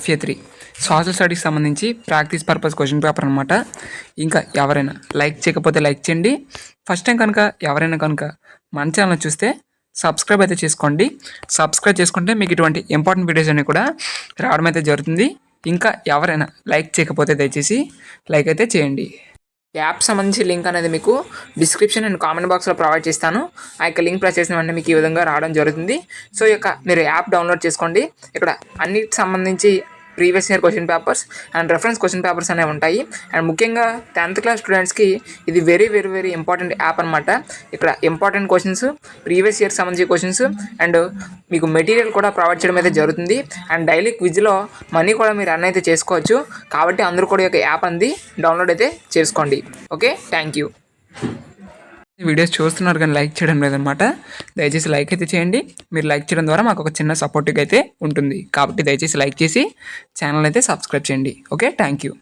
FA3 social studies సంబంధించి practice purpose question paper అనమాట. ఇంకా ఎవరైనా లైక్ చేయకపోతే లైక్ చేయండి. ఫస్ట్ టైం కనుక ఎవరైనా కనుక మన ఛానల్ చూస్తే సబ్స్క్రైబ్ అయితే చేసుకోండి. సబ్స్క్రైబ్ చేసుకుంటే మీకు ఇటువంటి ఇంపార్టెంట్ వీడియోస్ అన్నీ కూడా రావడం అయితే జరుగుతుంది. ఇంకా ఎవరైనా లైక్ చేయకపోతే దయచేసి లైక్ అయితే చేయండి. యాప్ సంబంధించి లింక్ అనేది మీకు డిస్క్రిప్షన్ అండ్ కామెంట్ బాక్స్లో ప్రొవైడ్ చేస్తాను. ఆ యొక్క లింక్ ప్రెస్ చేసిన వెంటనే మీకు ఈ విధంగా రావడం జరుగుతుంది. సో మీరు యాప్ డౌన్లోడ్ చేసుకోండి. ఇక్కడ అన్నిటికి సంబంధించి previous year question papers and reference question papers అనేవి ఉంటాయి. అండ్ ముఖ్యంగా 10th క్లాస్ స్టూడెంట్స్కి ఇది very very very important app అనమాట. ఇక్కడ ఇంపార్టెంట్ క్వశ్చన్స్, ప్రీవియస్ ఇయర్ సంబంధించి క్వశ్చన్స్ అండ్ మీకు మెటీరియల్ కూడా ప్రొవైడ్ చేయడం అయితే జరుగుతుంది. అండ్ డైలీ క్విజ్లో మనీ కూడా మీరు రన్ అయితే చేసుకోవచ్చు. కాబట్టి అందరూ కూడా ఈ యొక్క యాప్ అనేది డౌన్లోడ్ అయితే చేసుకోండి. Okay, thank you. వీడియోస్ చూస్తున్నారు కానీ లైక్ చేయడం లేదనమాట. దయచేసి లైక్ అయితే చేయండి. మీరు లైక్ చేయడం ద్వారా మాకు ఒక చిన్న సపోర్టివ్ అయితే ఉంటుంది. కాబట్టి దయచేసి లైక్ చేసి ఛానల్ అయితే సబ్స్క్రైబ్ చేయండి. Okay, thank you.